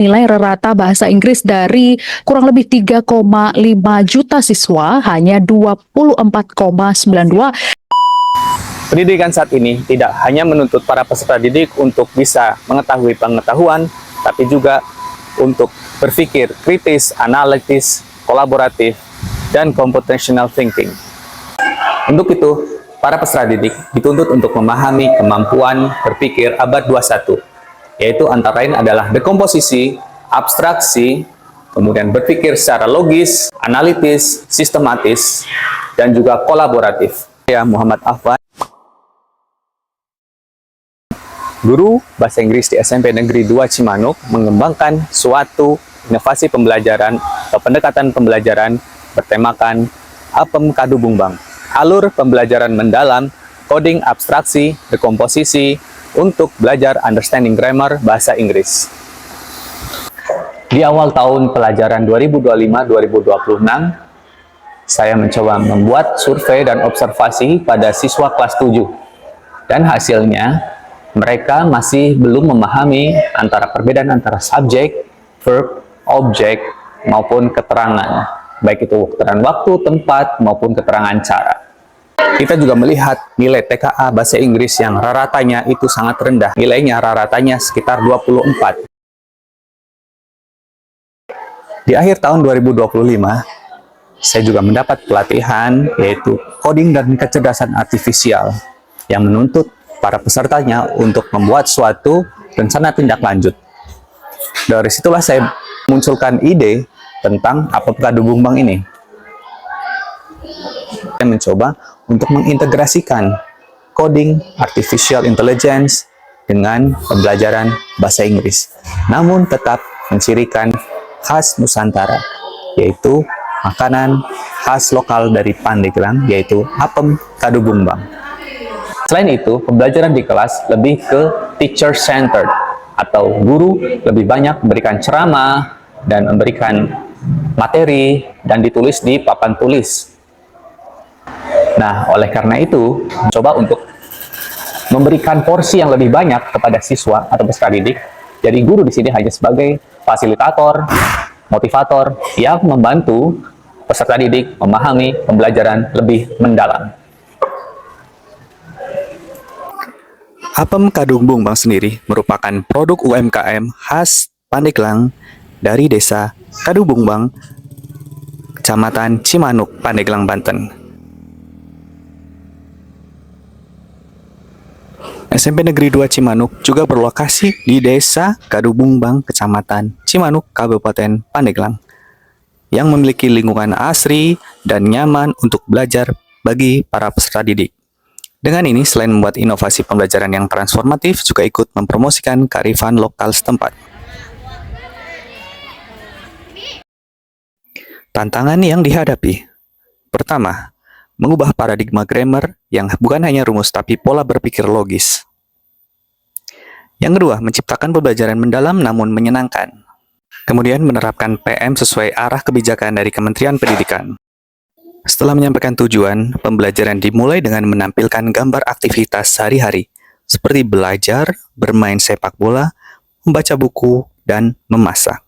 Nilai rata bahasa Inggris dari kurang lebih 3,5 juta siswa hanya 24,92. Pendidikan saat ini tidak hanya menuntut para peserta didik untuk bisa mengetahui pengetahuan, tapi juga untuk berpikir kritis, analitis, kolaboratif, dan computational thinking. Untuk itu, para peserta didik dituntut untuk memahami kemampuan berpikir abad 21, yaitu antara lain adalah dekomposisi, abstraksi, kemudian berpikir secara logis, analitis, sistematis, dan juga kolaboratif. Saya Muhammad Afwan, guru bahasa Inggris di SMP Negeri 2 Cimanuk, mengembangkan suatu inovasi pembelajaran atau pendekatan pembelajaran bertemakan Apem Kadu Bungbang. Alur pembelajaran mendalam, coding abstraksi, dekomposisi, untuk belajar understanding grammar bahasa Inggris. Di awal tahun pelajaran 2025-2026, saya mencoba membuat survei dan observasi pada siswa kelas 7. Dan hasilnya, mereka masih belum memahami antara perbedaan antara subjek, verb, objek, maupun keterangan. Baik itu keterangan waktu, tempat, maupun keterangan cara. Kita juga melihat nilai TKA bahasa Inggris yang rata-ratanya itu sangat rendah. Nilainya rata-ratanya sekitar 24. Di akhir tahun 2025, saya juga mendapat pelatihan yaitu coding dan kecerdasan artifisial yang menuntut para pesertanya untuk membuat suatu rencana tindak lanjut. Dari situlah saya munculkan ide tentang Apem Kadu Bungbang ini. Saya mencoba untuk mengintegrasikan coding artificial intelligence dengan pembelajaran bahasa Inggris, namun tetap mencirikan khas Nusantara, yaitu makanan khas lokal dari Pandeglang, yaitu Apem Kadu Bungbang. Selain itu, pembelajaran di kelas lebih ke teacher-centered, atau guru lebih banyak memberikan ceramah dan memberikan materi dan ditulis di papan tulis. Nah, oleh karena itu, coba untuk memberikan porsi yang lebih banyak kepada siswa atau peserta didik. Jadi guru di sini hanya sebagai fasilitator, motivator yang membantu peserta didik memahami pembelajaran lebih mendalam. Apem Kadu Bungbang sendiri merupakan produk UMKM khas Pandeglang dari Desa Kadu Bungbang, Kecamatan Cimanuk, Pandeglang, Banten. SMP Negeri 2 Cimanuk juga berlokasi di Desa Kadu Bungbang, Kecamatan Cimanuk, Kabupaten Pandeglang, yang memiliki lingkungan asri dan nyaman untuk belajar bagi para peserta didik. Dengan ini, selain membuat inovasi pembelajaran yang transformatif, juga ikut mempromosikan kearifan lokal setempat. Tantangan yang dihadapi: pertama, mengubah paradigma grammar yang bukan hanya rumus tapi pola berpikir logis. Yang kedua, menciptakan pembelajaran mendalam namun menyenangkan. Kemudian menerapkan PM sesuai arah kebijakan dari Kementerian Pendidikan. Setelah menyampaikan tujuan, pembelajaran dimulai dengan menampilkan gambar aktivitas sehari-hari, seperti belajar, bermain sepak bola, membaca buku, dan memasak.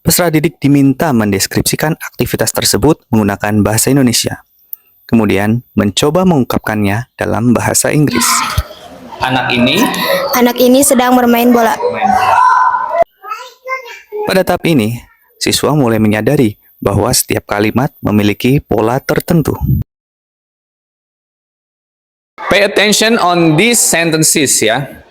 Peserta didik diminta mendeskripsikan aktivitas tersebut menggunakan bahasa Indonesia, kemudian mencoba mengungkapkannya dalam bahasa Inggris. Anak ini sedang bermain bola. Pada tahap ini, siswa mulai menyadari bahwa setiap kalimat memiliki pola tertentu. pay attention on these sentences ya.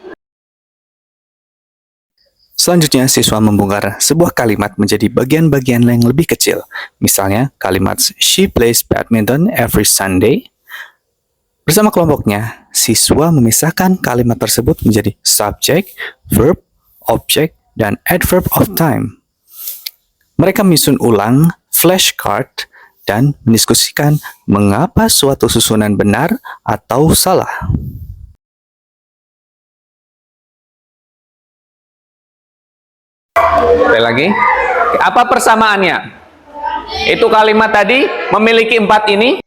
Selanjutnya, siswa membongkar sebuah kalimat menjadi bagian-bagian yang lebih kecil. Misalnya, kalimat "She plays badminton every Sunday." Bersama kelompoknya, siswa memisahkan kalimat tersebut menjadi subject, verb, object, dan adverb of time. Mereka menyusun ulang flashcard dan mendiskusikan mengapa suatu susunan benar atau salah. Sekali lagi, apa persamaannya? Itu kalimat tadi memiliki 4 ini.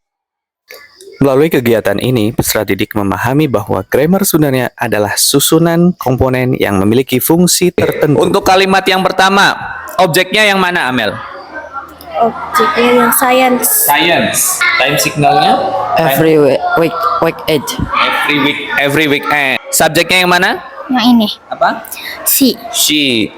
Melalui kegiatan ini, peserta didik memahami bahwa grammar sebenarnya adalah susunan komponen yang memiliki fungsi tertentu. Untuk kalimat yang pertama, objeknya yang mana, Amel? Objeknya yang science. Science. Time signalnya? Every weekend. Every weekend. Subjeknya yang mana? Yang ini. Apa? Si. She.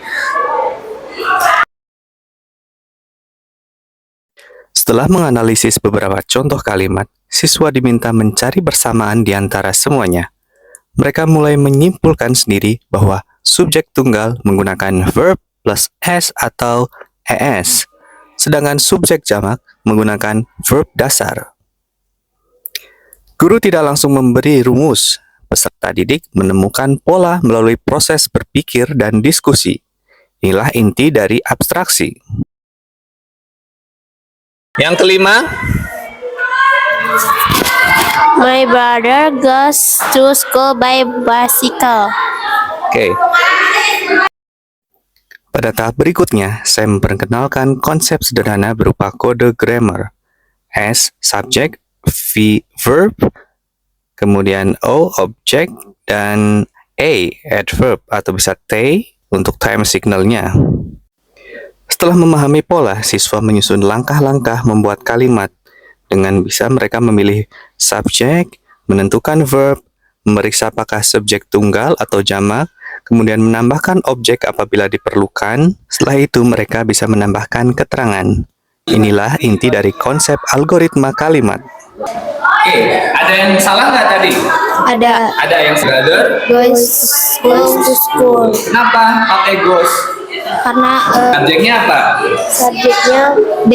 Setelah menganalisis beberapa contoh kalimat, siswa diminta mencari bersamaan di antara semuanya. Mereka mulai menyimpulkan sendiri bahwa subjek tunggal menggunakan verb plus s atau es, sedangkan subjek jamak menggunakan verb dasar. Guru tidak langsung memberi rumus. Peserta didik menemukan pola melalui proses berpikir dan diskusi. Inilah inti dari abstraksi. Yang kelima, My brother goes to school by bicycle. Oke. Pada tahap berikutnya, saya memperkenalkan konsep sederhana berupa kode grammar. S, subject, V, verb, kemudian O, object, dan A, adverb, atau bisa T untuk time signalnya. Setelah memahami pola, siswa menyusun langkah-langkah membuat kalimat. Dengan bisa mereka memilih subjek, menentukan verb, memeriksa apakah subjek tunggal atau jamak, kemudian menambahkan objek apabila diperlukan. Setelah itu mereka bisa menambahkan keterangan. Inilah inti dari konsep algoritma kalimat. Oke, ada yang salah nggak tadi? Ada. Ada yang brother. Goes to school. Kenapa pakai goes? Karena Subjeknya apa? subjeknya D.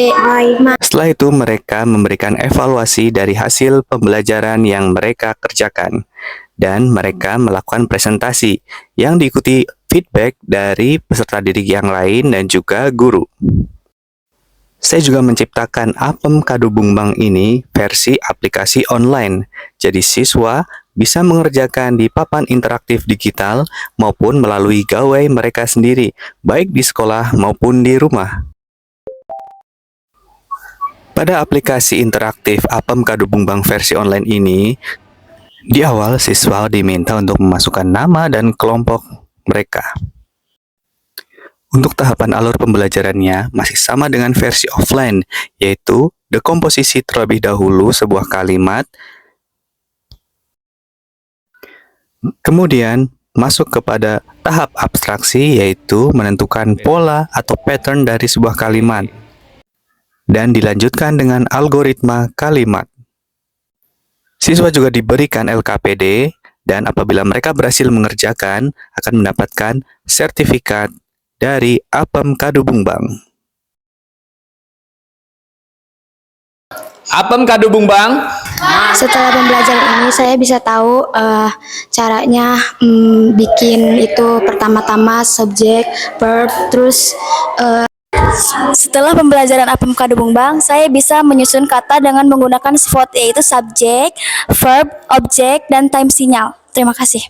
Setelah itu mereka memberikan evaluasi dari hasil pembelajaran yang mereka kerjakan. Dan mereka melakukan presentasi yang diikuti feedback dari peserta didik yang lain dan juga guru. Saya juga menciptakan Apem Kadubungbang ini versi aplikasi online. Jadi siswa bisa mengerjakan di papan interaktif digital maupun melalui gawai mereka sendiri, baik di sekolah maupun di rumah. Pada aplikasi interaktif Apem Kadubungbang versi online ini, di awal siswa diminta untuk memasukkan nama dan kelompok mereka. Untuk tahapan alur pembelajarannya masih sama dengan versi offline, yaitu dekomposisi terlebih dahulu sebuah kalimat, kemudian masuk kepada tahap abstraksi, yaitu menentukan pola atau pattern dari sebuah kalimat, dan dilanjutkan dengan algoritma kalimat. Siswa juga diberikan LKPD, dan apabila mereka berhasil mengerjakan, akan mendapatkan sertifikat dari Apem Kadubungbang. Apem Kadubungbang. Setelah pembelajaran ini saya bisa tahu caranya bikin itu pertama-tama subjek, verb, terus setelah pembelajaran Apem Kadubungbang saya bisa menyusun kata dengan menggunakan SWOT, yaitu subjek, verb, objek, dan time signal. Terima kasih.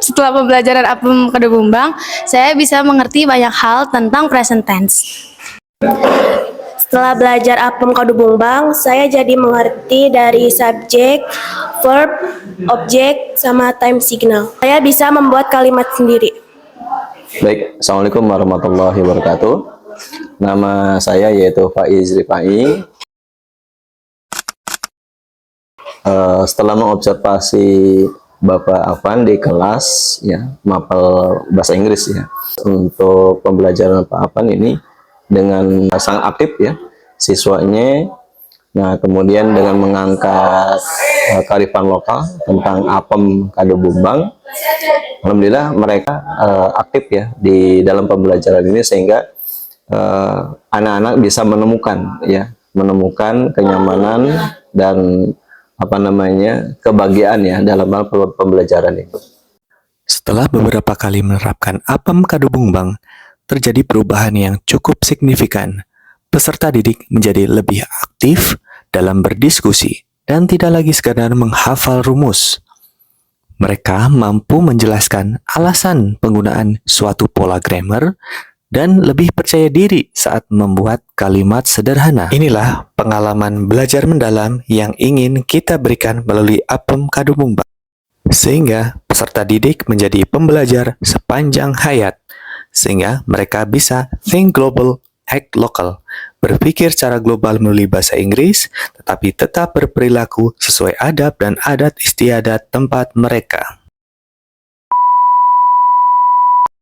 Setelah pembelajaran Apem Kadubungbang, saya bisa mengerti banyak hal tentang present tense. Setelah belajar Apem Kadubungbang, saya jadi mengerti dari subjek, verb, objek, sama time signal. Saya bisa membuat kalimat sendiri. Baik, Assalamualaikum warahmatullahi wabarakatuh. Nama saya yaitu Faiz Rifai. Setelah mengobservasi Bapak Afan di kelas, ya, mapel bahasa Inggris, ya, untuk pembelajaran Pak Afan ini dengan sangat aktif, ya, siswanya. Nah, kemudian dengan mengangkat kearifan lokal tentang Apem Kadubungbang, alhamdulillah mereka aktif, ya, di dalam pembelajaran ini, sehingga anak-anak bisa menemukan, ya, menemukan kenyamanan dan kebahagiaan, ya, dalam hal pembelajaran itu. Setelah beberapa kali menerapkan Apem Kadubungbang, terjadi perubahan yang cukup signifikan. Peserta didik menjadi lebih aktif dalam berdiskusi dan tidak lagi sekadar menghafal rumus. Mereka mampu menjelaskan alasan penggunaan suatu pola grammar dan lebih percaya diri saat membuat kalimat sederhana. Inilah pengalaman belajar mendalam yang ingin kita berikan melalui Apem Kadubung Bang, sehingga peserta didik menjadi pembelajar sepanjang hayat, sehingga mereka bisa think global, act local, berpikir secara global melalui bahasa Inggris, tetapi tetap berperilaku sesuai adab dan adat istiadat tempat mereka.